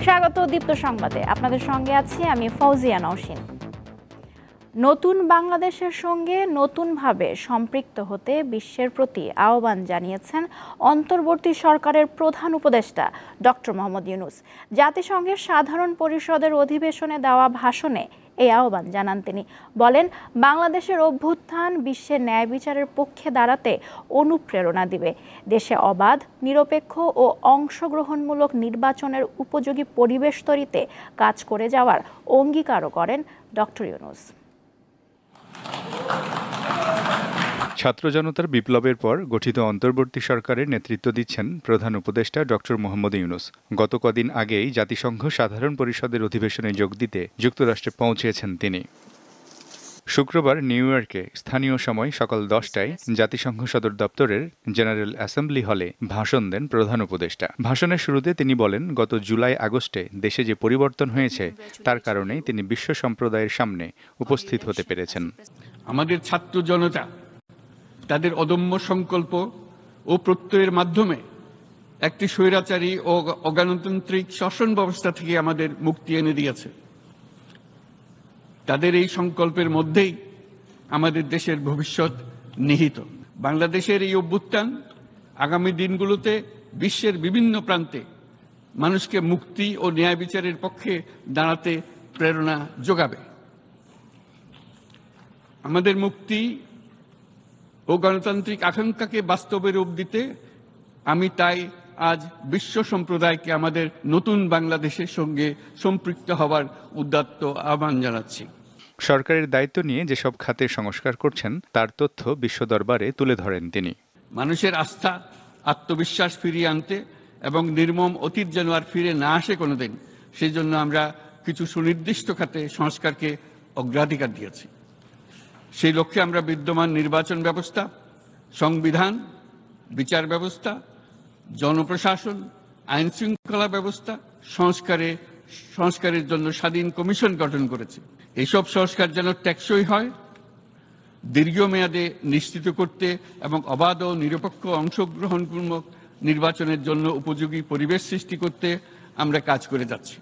স্বাগত দীপ্ত সংবাদে। আপনাদের সঙ্গে আছি আমি ফৌজিয়া নওশিন। নতুন বাংলাদেশের সঙ্গে নতুনভাবে সম্পৃক্ত হতে বিশ্বের প্রতি আহ্বান জানিয়েছেন অন্তর্বর্তী সরকারের প্রধান উপদেষ্টা ডক্টর মোহাম্মদ ইউনূস। জাতিসংঘের সাধারণ পরিষদের অধিবেশনে দেওয়া ভাষণে এই আহ্বান জানান তিনি। বলেন, বাংলাদেশের অভ্যুত্থান বিশ্বের ন্যায় বিচারের পক্ষে দাঁড়াতে অনুপ্রেরণা দিবে। দেশে অবাধ, নিরপেক্ষ ও অংশগ্রহণমূলক নির্বাচনের উপযোগী পরিবেশ তৈরিতে কাজ করে যাওয়ার অঙ্গীকারও করেন ডক্টর ইউনূস। ছাত্র জনতার বিপ্লবের পর গঠিত অন্তর্বর্তী সরকারের নেতৃত্ব দিচ্ছেন প্রধান উপদেষ্টা ডক্টর মোহাম্মদ ইউনূস। গত কদিন আগেই জাতিসংঘ সাধারণ পরিষদের অধিবেশনে যোগ দিতে যুক্তরাষ্ট্রে পৌঁছেছেন তিনি। শুক্রবার নিউ ইয়র্কে স্থানীয় সময় সকাল 10টায় জাতিসংঘ সদর দপ্তরের জেনারেল অ্যাসেম্বলি হলে ভাষণ দেন প্রধান উপদেষ্টা। ভাষণের শুরুতে তিনি বলেন, গত জুলাই আগস্টে দেশে যে পরিবর্তন হয়েছে তার কারণেই তিনি বিশ্ব সম্প্রদায়ের সামনে উপস্থিত হতে পেরেছেন। আমাদের ছাত্র জনতা তাদের অদম্য সংকল্প ও প্রত্যয়ের মাধ্যমে একটি স্বৈরাচারী ও অগণতান্ত্রিক শাসন ব্যবস্থা থেকে আমাদের মুক্তি এনে দিয়েছে। তাদের এই সংকল্পের মধ্যেই আমাদের দেশের ভবিষ্যৎ নিহিত। বাংলাদেশের এই অভ্যুত্থান আগামী দিনগুলোতে বিশ্বের বিভিন্ন প্রান্তে মানুষকে মুক্তি ও ন্যায় বিচারের পক্ষে দাঁড়াতে প্রেরণা যোগাবে। আমাদের মুক্তি ও গণতান্ত্রিক আকাঙ্ক্ষাকে বাস্তবে রূপ দিতে আমি তাই আজ বিশ্ব সম্প্রদায়কে আমাদের নতুন বাংলাদেশের সঙ্গে সম্পৃক্ত হওয়ার উদাত্ত আহ্বান জানাচ্ছি। সরকারের দায়িত্ব নিয়ে যেসব খাতে সংস্কার করছেন তার তথ্য বিশ্ব দরবারে তুলে ধরেন তিনি। মানুষের আস্থা, আত্মবিশ্বাস ফিরিয়ে আনতে এবং নির্মম অতীত যেন আর ফিরে না আসে কোনোদিন, সেই জন্য আমরা কিছু সুনির্দিষ্ট খাতে সংস্কারকে অগ্রাধিকার দিয়েছি। সেই লক্ষ্যে আমরা বিদ্যমান নির্বাচন ব্যবস্থা, সংবিধান, বিচার ব্যবস্থা, জনপ্রশাসন, আইন শৃঙ্খলা ব্যবস্থা সংস্কারের জন্য স্বাধীন কমিশন গঠন করেছি। এইসব সংস্কার যেন টেকসই হয়, দীর্ঘমেয়াদে নিশ্চিত করতে এবং অবাধ ও নিরপেক্ষ অংশগ্রহণপূর্বক নির্বাচনের জন্য উপযোগী পরিবেশ সৃষ্টি করতে আমরা কাজ করে যাচ্ছি।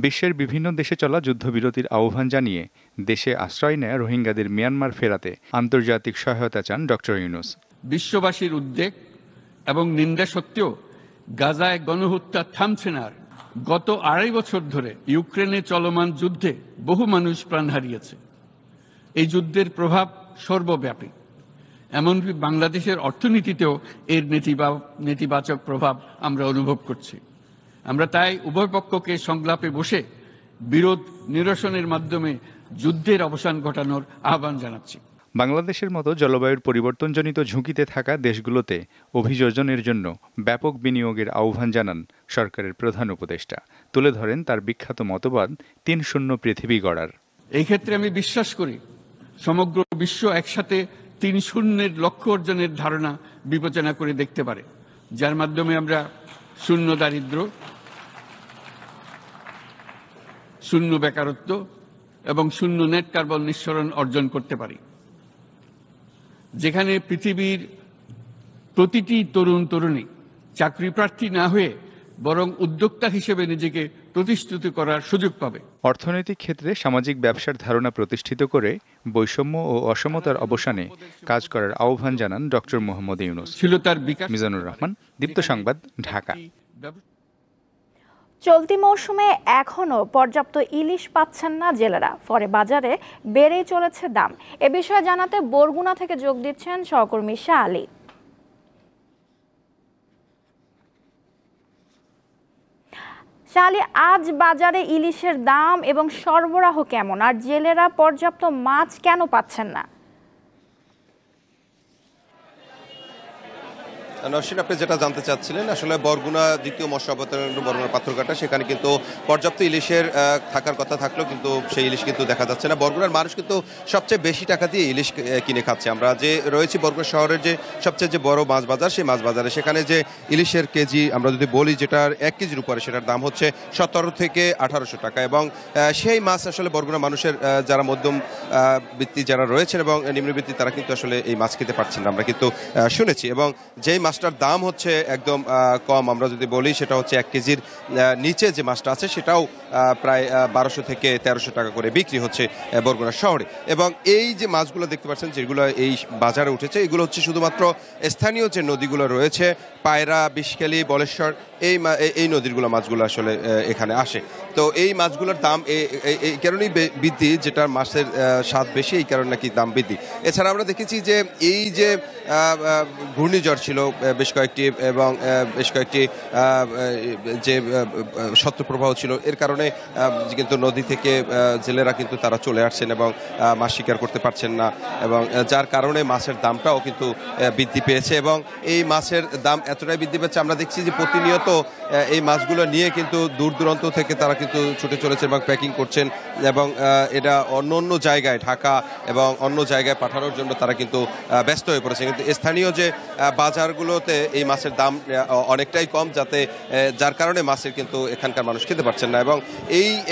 বিশ্বের বিভিন্ন দেশে চলা যুদ্ধবিরতির আহ্বান জানিয়ে দেশে আশ্রয় নেয়া রোহিঙ্গাদের মিয়ানমার ফেরাতে আন্তর্জাতিক সহায়তা চান ডক্টর ইউনূস। বিশ্ববাসীর উদ্বেগ এবং নিন্দা সত্ত্বেও গাজায় গণহত্যা থামছে না। গত 2.5 বছর ধরে ইউক্রেনে চলমান যুদ্ধে বহু মানুষ প্রাণ হারিয়েছে। এই যুদ্ধের প্রভাব সর্বব্যাপী, এমনকি বাংলাদেশের অর্থনীতিতেও এর নেতিবাচক প্রভাব আমরা অনুভব করছি। আমরা তাই উভয় পক্ষকে সংলাপে বসে বিরোধ নিরসনের মাধ্যমে যুদ্ধের অবসান ঘটানোর আহ্বান জানাচ্ছি। বাংলাদেশের মতো জলবায়ুর পরিবর্তনজনিত ঝুঁকিতে থাকা দেশগুলোতে অভিযোজনের জন্য ব্যাপক বিনিয়োগের আহ্বান জানান সরকারের প্রধান উপদেষ্টা। তুলে ধরেন তার বিখ্যাত মতবাদ ৩-0 পৃথিবী গড়ার। এই ক্ষেত্রে আমি বিশ্বাস করি সমগ্র বিশ্ব একসাথে ৩-0 লক্ষ্য অর্জনের ধারণা বিবেচনা করে দেখতে পারে, যার মাধ্যমে আমরা শূন্য দারিদ্র্য, শূন্য বেকারত্ব এবং শূন্য নেট কার্বন নিঃসরণ অর্জন করতে পারি। যেখানে পৃথিবীর প্রতিটি তরুণ তরুণী চাকরি প্রার্থী না হয়ে বরং উদ্যোক্তা হিসেবে নিজেকে প্রতিষ্ঠিত করার সুযোগ পাবে। অর্থনৈতিক ক্ষেত্রে সামাজিক ব্যবসার ধারণা প্রতিষ্ঠিত করে বৈষম্য ও অসমতার অবসানে কাজ করার আহ্বান জানান ডক্টর মোহাম্মদ ইউনূস। ছিল তার বিকাশ। মিজানুর রহমান, দীপ্ত সংবাদ, ঢাকা। চলতি মৌসুমে এখনও পর্যাপ্ত ইলিশ পাচ্ছেন না জেলেরা, ফলে বাজারে বেড়েই চলেছে দাম। এ বিষয়ে জানাতে বরগুনা থেকে যোগ দিচ্ছেন সহকর্মী শাহ আলী। শাহ আলী, আজ বাজারে ইলিশের দাম এবং সরবরাহ কেমন, আর জেলেরা পর্যাপ্ত মাছ কেন পাচ্ছেন না? নওশিন, আপনি যেটা জানতে চাচ্ছিলেন, আসলে বরগুনা দ্বিতীয় মৎস্য আবর্তন বরগুনার পাথরঘাটা, সেখানে কিন্তু পর্যাপ্ত ইলিশের থাকার কথা থাকলেও কিন্তু সেই ইলিশ কিন্তু দেখা যাচ্ছে না। বরগুনার মানুষ কিন্তু সবচেয়ে বেশি টাকা দিয়ে ইলিশ কিনে খাচ্ছে। আমরা যে রয়েছি বরগুনা শহরের যে সবচেয়ে যে বড় মাছ বাজার, সেই মাছ বাজারে সেখানে যে ইলিশের কেজি আমরা যদি বলি, যেটার 1 কেজির উপরে, সেটার দাম হচ্ছে 17 থেকে 1800 টাকা। এবং সেই মাছ আসলে বরগুনা মানুষের যারা মধ্যম বৃত্তি যারা রয়েছেন এবং নিম্নবৃত্তি, তারা কিন্তু আসলে এই মাছ খেতে পারছেন না, আমরা কিন্তু শুনেছি। এবং যেই মাছ মাছটার দাম হচ্ছে একদম কম। আমরা যদি বলি সেটা হচ্ছে 1 কেজির নিচে যে মাছটা আছে সেটাও প্রায় 1200 থেকে 1300 টাকা করে বিক্রি হচ্ছে বরগুনা শহরে। এবং এই যে মাছগুলো দেখতে পাচ্ছেন যেগুলো এই বাজারে উঠেছে এগুলো হচ্ছে শুধুমাত্র স্থানীয় যে নদীগুলো রয়েছে পায়রা, বিষখালী, বলেশ্বর এই নদীগুলো মাছগুলো আসলে এখানে আসে। তো এই মাছগুলোর দাম এই কারণেই বৃদ্ধি, যেটা মাছের স্বাদ বেশি এই কারণে নাকি দাম বৃদ্ধি। এছাড়া আমরা দেখেছি যে এই যে ঘূর্ণিঝড় ছিল বেশ কয়েকটি এবং বেশ কয়েকটি যে শত্রুপ্রবাহ ছিল এর কারণে কিন্তু নদী থেকে জেলেরা কিন্তু তারা চলে আসছেন এবং মাছ শিকার করতে পারছেন না, এবং যার কারণে মাছের দামটাও কিন্তু বৃদ্ধি পেয়েছে। এবং এই মাছের দাম এতটাই বৃদ্ধি পেয়েছে আমরা দেখছি যে প্রতিনিয়ত এই মাছগুলো নিয়ে কিন্তু দূর দূরান্ত থেকে তারা কিন্তু ছুটে চলেছে এবং প্যাকিং করছেন এবং এটা অন্য অন্য জায়গায় ঢাকা এবং অন্য জায়গায় পাঠানোর জন্য তারা কিন্তু ব্যস্ত হয়ে পড়েছে। কিন্তু স্থানীয় যে বাজারগুলোতে এই মাছের দাম অনেকটাই কম, যার কারণে মাছের কিন্তু এখানকার মানুষ খেতে পারছেন না। এবং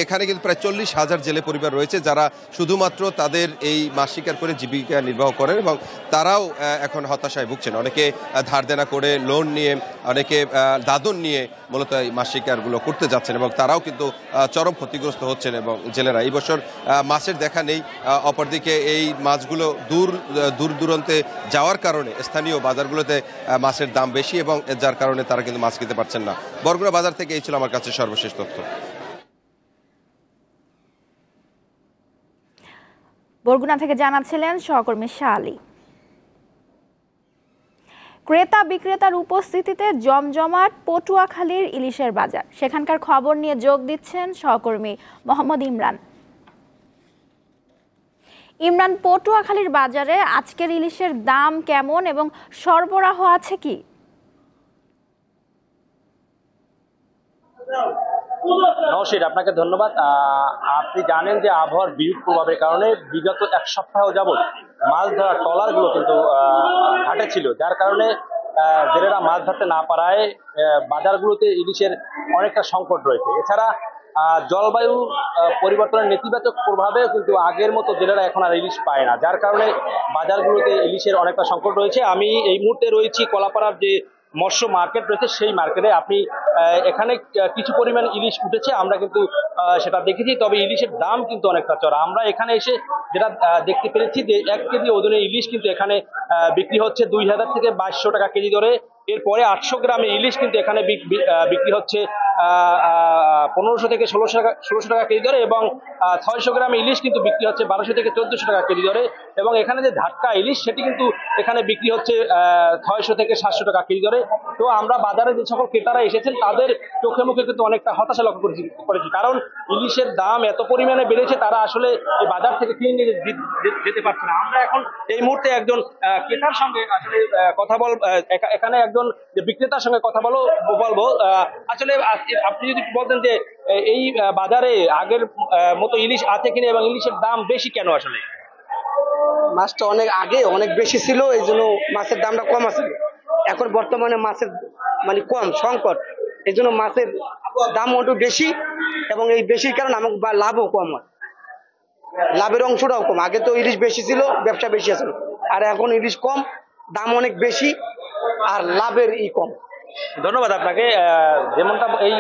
এখানে কিন্তু প্রায় 40,000 জেলে পরিবার রয়েছে যারা শুধুমাত্র তাদের এই মাছ শিকার করে জীবিকা নির্বাহ করেন এবং তারাও এখন হতাশায় ভুগছেন। অনেকে ধার দেনা করে, লোন নিয়ে, অনেকে দাদন নিয়ে মূলত এই মাছ শিকারগুলো করতে যাচ্ছেন এবং তারাও কিন্তু চরম ক্ষতিগ্রস্ত হচ্ছেন। এবং জেলেরা এই বছর মাছের দেখা নেই। অপরদিকে এই মাছগুলো দূর দূরান্তে যাওয়ার কারণে স্থানীয় বাজারগুলোতে মাছের দাম বেশি এবং যার কারণে তারা কিন্তু মাছ খেতে পারছেন না। বরগুনা বাজার থেকে এই ছিল আমার কাছে সর্বশেষ তথ্য। বরগুনা থেকে জানাচ্ছিলেন সহকর্মী শাহ আলী। ক্রেতা বিক্রেতার উপস্থিতিতে জমজমাট পটুয়াখালীর ইলিশের বাজার, সেখানকার খবর নিয়ে যোগ দিচ্ছেন সহকর্মী মোহাম্মদ ইমরান। ইমরান, পটুয়াখালীর বাজারে আজকের ইলিশের দাম কেমন এবং সরবরাহ আছে কি? নওশীর, আপনাকে ধন্যবাদ। আপনি জানেন যে আবহাওয়ার বিরূপ প্রভাবের কারণে বিগত 1 সপ্তাহ যাবৎ মাছ ধরার ট্রলারগুলো কিন্তু ঘাটে ছিল, যার কারণে জেলেরা মাছ ধরতে না পারায় বাজারগুলোতে ইলিশের অনেকটা সংকট রয়েছে। এছাড়া জলবায়ু পরিবর্তনের নেতিবাচক প্রভাবে কিন্তু আগের মতো জেলেরা এখন আর ইলিশ পায় না, যার কারণে বাজারগুলোতে ইলিশের অনেকটা সংকট রয়েছে। আমি এই মুহূর্তে রয়েছি কলাপাড়ার যে মৎস্য মার্কেট রয়েছে সেই মার্কেটে। আপনি এখানে কিছু পরিমাণ ইলিশ উঠেছে, আমরা কিন্তু সেটা দেখেছি, তবে ইলিশের দাম কিন্তু অনেকটা চড়া। আমরা এখানে এসে যেটা দেখতে পেরেছি যে 1 কেজি ওজনের ইলিশ কিন্তু এখানে বিক্রি হচ্ছে 2000 থেকে 2200 টাকা কেজি দরে। এরপরে 800 গ্রামে ইলিশ কিন্তু এখানে বিক্রি হচ্ছে 1500 থেকে 1600 টাকা কেজি দরে, এবং 600 গ্রামে ইলিশ কিন্তু বিক্রি হচ্ছে 1200 থেকে 1400 টাকা কেজি দরে। এবং এখানে যে ধাক্কা ইলিশ সেটি কিন্তু এখানে বিক্রি হচ্ছে 600 থেকে 700 টাকা কেজি দরে। তো আমরা বাজারে যে সকল ক্রেতারা এসেছেন তাদের চোখে মুখে কিন্তু অনেকটা হতাশা লক্ষ্য করেছি, কারণ ইলিশের দাম এত পরিমাণে বেড়েছে তারা আসলে এই বাজার থেকে কিনে নিয়ে যেতে পারছে না। আমরা এখন এই মুহূর্তে একজন ক্রেতার সঙ্গে আসলে কথা এখানে একজন বিক্রেতার সঙ্গে কথা বলবো। আসলে আপনি যদি বলতেন যে এই বাজারে আগের মতো ইলিশ আছে কিনা এবং ইলিশের দাম বেশি কেন? আসলে মাছটা অনেক বেশি ছিল, এই জন্য মাছের দামটা কম আছে। এখন বর্তমানে মাছের মানে কম সংকট, এই জন্য মাছের দাম একটু বেশি, এবং এই বেশির কারণে আমাকে লাভও কম হয়, লাভের অংশটাও কম। আগে তো ইলিশ বেশি ছিল, ব্যবসা বেশি আছে, আর এখন ইলিশ কম, দাম অনেক বেশি আর লাভের কম। ধন্যবাদ আপনাকে। যেমনটা এই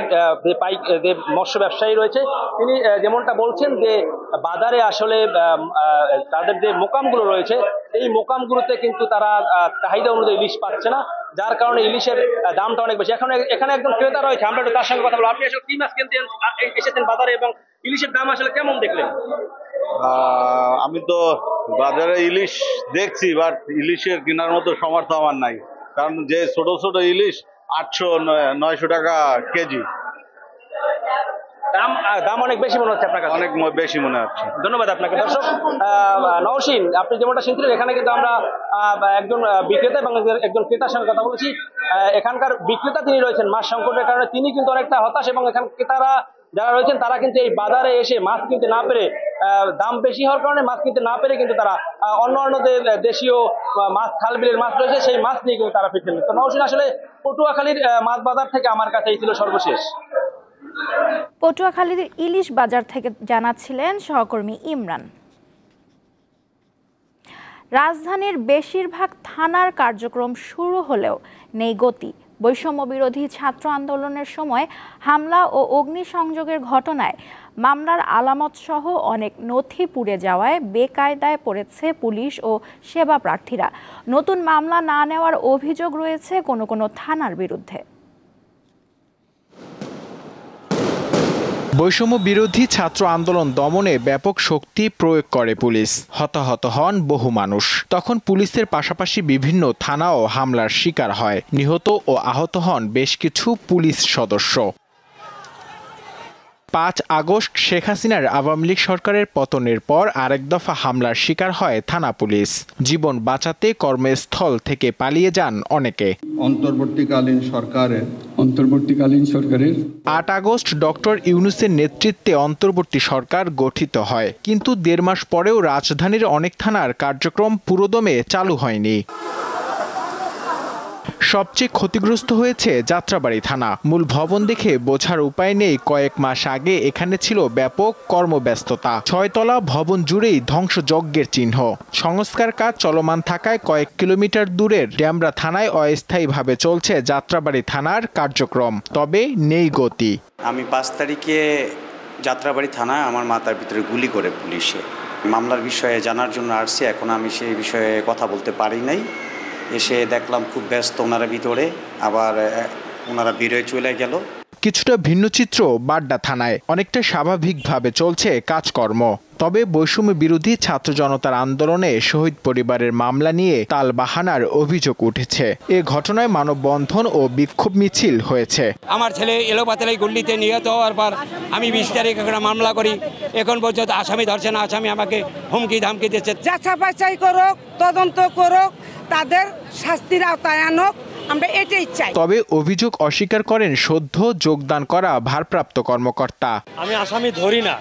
যে মৎস্য ব্যবসায়ী রয়েছে তিনি যেমনটা বলছেন যে বাজারে আসলে তাদের যে মোকামগুলো রয়েছে এই মোকামগুলোতে কিন্তু তারা চাহিদা অনুযায়ী ইলিশ পাচ্ছে না, যার কারণে ইলিশের দামটা অনেক বেশি। এখানে একজন ক্রেতা রয়েছে, আমরা একটু তার সঙ্গে কথা বলবো। আপনি আসলে কি মাছ কিনতে এসেছেন বাজারে এবং ইলিশের দাম আসলে কেমন দেখলেন? আমি তো বাজারে ইলিশ দেখছি, বাট ইলিশের কেনার মতো সামর্থ্য আমার নাই, কারণ যে ছোট ছোট ইলিশ 800-900 টাকা কেজি। দাম অনেক বেশি মনে হচ্ছে আপনার কাছে? অনেক বেশি মনে হচ্ছে। ধন্যবাদ আপনাকে। দর্শক, নওশীন, আপনি যেমনটা শুনছিলেন এখানে কিন্তু আমরা একজন বিক্রেতা এবং একজন ক্রেতার সঙ্গে কথা বলেছি। এখানকার বিক্রেতা তিনি রয়েছেন, মাছ সংকটের কারণে তিনি কিন্তু অনেকটা হতাশ, এবং এখান ক্রেতারা যারা রয়েছেন তারা কিন্তু এই বাজারে এসে মাছ কিনতে না পেরে, দাম বেশি হওয়ার কারণে মাছ কিনতে না পেরে কিন্তু তারা অন্য যে দেশীয় মাছ, খাল বিলের মাছ রয়েছে সেই মাছ নিয়ে কিন্তু তারা ফিরছেন। তো নওশীন, আসলে পটুয়াখালীর মাছ বাজার থেকে আমার কাছে এই ছিল সর্বশেষ। পটুয়াখালীর ইলিশ বাজার থেকে জানাচ্ছিলেন সহকর্মী ইমরান। রাজধানীর বেশিরভাগ থানার কার্যক্রম শুরু হলেও নেই গতি। বৈষম্য বিরোধী ছাত্র আন্দোলনের সময় হামলা ও অগ্নিসংযোগের ঘটনায় মামলার আলামত সহ অনেক নথি পুড়ে যাওয়ায় বেকায়দায় পড়েছে পুলিশ ও সেবা প্রার্থীরা। নতুন মামলা না নেওয়ার অভিযোগ রয়েছে কোনো কোনো থানার বিরুদ্ধে। বৈষম্য বিরোধী ছাত্র আন্দোলন দমনে ব্যাপক শক্তি প্রয়োগ করে পুলিশ। হতাহত হন বহু মানুষ। তখন পুলিশের পাশাপাশি বিভিন্ন থানাও হামলার শিকার হয়। নিহত ও আহত হন বেশ কিছু পুলিশ সদস্য। ৫ আগস্ট শেখ হাসিনার আওয়ামী লীগ সরকারের পতনের পর আরেক দফা হামলার শিকার হয় থানা পুলিশ। জীবন বাঁচাতে কর্মস্থল থেকে পালিয়ে যান অনেকে। অন্তর্বর্তীকালীন সরকারের ৮ আগস্ট ডক্টর ইউনূসের নেতৃত্বে অন্তর্বর্তী সরকার গঠিত হয়, কিন্তু ১.৫ মাস পরেও রাজধানীর অনেক থানার কার্যক্রম পুরোদমে চালু হয়নি। সবচেয়ে ক্ষতিগ্রস্ত হয়েছে যাত্রাবাড়ী থানা। মূল ভবন দেখে বোঝার উপায় নেই কয়েক মাস আগে এখানে ছিল ব্যাপক কর্মব্যস্ততা। ৬ তলা ভবন জুড়েই ধ্বংসযজ্ঞের চিহ্ন। সংস্কার কাজ চলমান থাকায় কয়েক কিলোমিটার দূরের ড্যামরা থানায় অস্থায়ীভাবে চলছে যাত্রাবাড়ী থানার কার্যক্রম, তবে নেই গতি। আমি ৫ তারিখে যাত্রাবাড়ী থানায় আমার মাথার ভিতরে গুলি করে পুলিশে। মামলার বিষয়ে জানার জন্য আসছি, এখন আমি সেই বিষয়ে কথা বলতে পারি নাই। এসে দেখলাম খুব ব্যস্ত ওনারা ভিতরে, আবার ওনারা বেরোয় চলে গেল। কিছুটা ভিন্ন চিত্র বাড্ডা থানায়। অনেকটা স্বাভাবিকভাবে চলছে কাজকর্ম, তবে বৈষম্য বিরোধী ছাত্র জনতার আন্দোলনে শহীদ পরিবারের মামলা নিয়ে তালবাহানার অভিযোগ উঠেছে। এ ঘটনায় মানববন্ধন ও বিক্ষোভ মিছিল হয়েছে। আমার ছেলে এলোপাতাড়ি গুলিতে নিহত হওয়ার পর আমি ২০ তারিখ একটা মামলা করি, এখন পর্যন্ত আসামি ধরছে না। আসামি আমাকে হুমকি ধামকি দিচ্ছে। যাচাই করুক, তদন্ত করুক, তাদের শাস্তির আওতায় আনুক, আমরা এটাই চাই। তবে অভিযোগ অস্বীকার করেন সদ্য যোগদান করা ভারপ্রাপ্ত কর্মকর্তা। আমি আসামি ধরি না,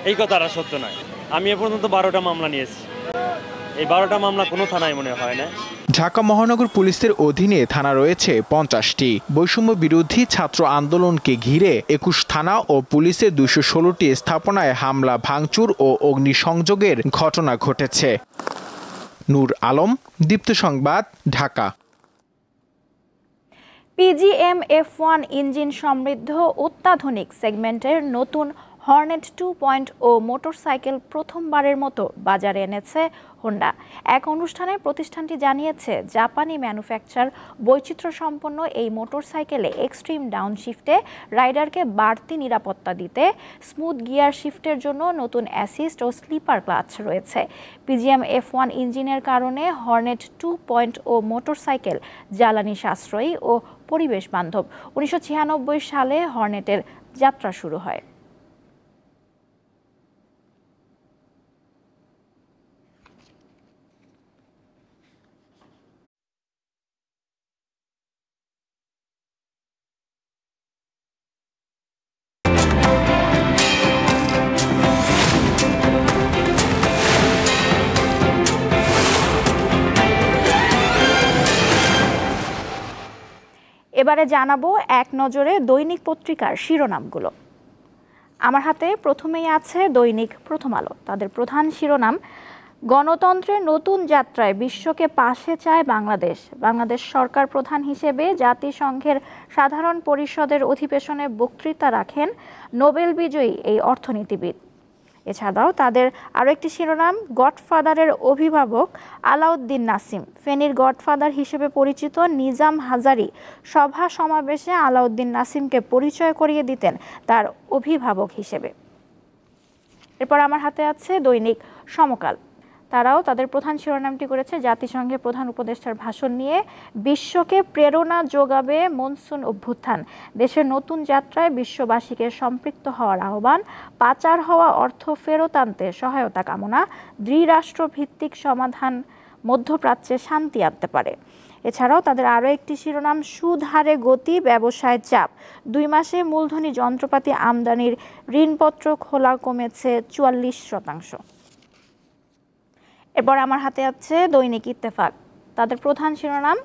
এই কথাটা সত্য নয়। আমি এ পর্যন্ত 12টা মামলা নিয়েছি। এই 12টা মামলা কোনো থানায় মনে হয় না। ঢাকা মহানগর পুলিশের অধীনে থানা রয়েছে 50টি। বৈষম্য বিরোধী ছাত্র আন্দোলনকে ঘিরে 21 থানা ও পুলিশের 216টি স্থাপনায় হামলা, ভাঙচুর ও অগ্নিসংযোগের ঘটনা ঘটেছে। নূর আলম, দীপ্ত সংবাদ, ঢাকা। PGM-F1 ইঞ্জিন সমৃদ্ধ অত্যাধুনিক সেগমেন্টের নতুন হর্নেট 2.0 মোটরসাইকেল প্রথমবারের মতো বাজারে এনেছে হোন্ডা। এক অনুষ্ঠানে প্রতিষ্ঠানটি জানিয়েছে, জাপানি ম্যানুফ্যাকচার বৈচিত্র্যসম্পন্ন এই মোটরসাইকেলে এক্সট্রিম ডাউনশিফটে রাইডারকে বাড়তি নিরাপত্তা দিতে স্মুথ গিয়ার শিফটের জন্য নতুন অ্যাসিস্ট ও স্লিপার ক্লাচ রয়েছে। PGM-F1 ইঞ্জিনের কারণে হর্নেট 2.0 মোটরসাইকেল জ্বালানি সাশ্রয়ী ও পরিবেশ বান্ধব। 1996 সালে হর্নেটের যাত্রা শুরু হয়। এবারে জানাবো এক নজরে দৈনিক পত্রিকার শিরোনামগুলো। আমার হাতে প্রথমেই আছে দৈনিক প্রথম আলো। তাদের প্রধান শিরোনাম, গণতন্ত্রের নতুন যাত্রায় বিশ্বকে পাশে চায় বাংলাদেশ। বাংলাদেশ সরকার প্রধান হিসেবে জাতিসংঘের সাধারণ পরিষদের অধিবেশনে বক্তৃতা রাখেন নোবেল বিজয়ী এই অর্থনীতিবিদ। এছাড়াও তাদের আরও একটি শিরোনাম, গডফাদারের অভিভাবক আলাউদ্দিন নাসিম। ফেনীর গডফাদার হিসেবে পরিচিত নিজাম হাজারী সভা সমাবেশে আলাউদ্দিন নাসিমকে পরিচয় করিয়ে দিতেন তার অভিভাবক হিসেবে। এরপর আমার হাতে আছে দৈনিক সমকাল। তারাও তাদের প্রধান শিরোনামটি করেছে, জাতিসংঘের প্রধান উপদেষ্টার ভাষণ নিয়ে বিশ্বকে প্রেরণা যোগাবে মনসুন অভ্যুত্থান। দেশের নতুন যাত্রায় বিশ্ববাসীকে সম্পৃক্ত হওয়ার আহ্বান, পাচার হওয়া অর্থ ফেরত আনতে সহায়তা কামনা, দ্বিরাষ্ট্রভিত্তিক সমাধান মধ্যপ্রাচ্যে শান্তি আনতে পারে। এছাড়াও তাদের আরও একটি শিরোনাম, সুদ হারে গতি, ব্যবসায় চাপ। 2 মাসে মূলধনী যন্ত্রপাতি আমদানির ঋণপত্র খোলা কমেছে 44%। এরপর আমার হাতে আছে দৈনিক ইত্তেফাক। তাদের প্রধান শিরোনাম,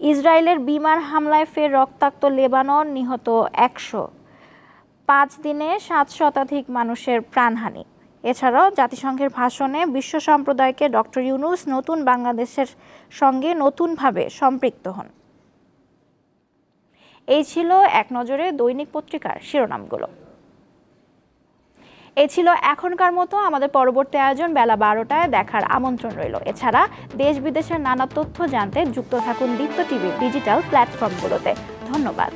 ইসরায়েলের বিমান হামলায় ফের রক্তাক্ত লেবানন, নিহত 100। 5 দিনে 7 শতাধিক মানুষের প্রাণহানি। এছাড়াও জাতিসংঘের ভাষণে বিশ্ব সম্প্রদায়কে ডক্টর ইউনূস নতুন বাংলাদেশের সঙ্গে নতুনভাবে সম্পৃক্ত হন। এই ছিল এক নজরে দৈনিক পত্রিকার শিরোনামগুলো। এই ছিল এখনকার মতো। আমাদের পরবর্তী আয়োজন বেলা 12টায় দেখার আমন্ত্রণ রইল। এছাড়া দেশ বিদেশের নানা তথ্য জানতে যুক্ত থাকুন দীপ্ত টিভির ডিজিটাল প্ল্যাটফর্মগুলোতে। ধন্যবাদ।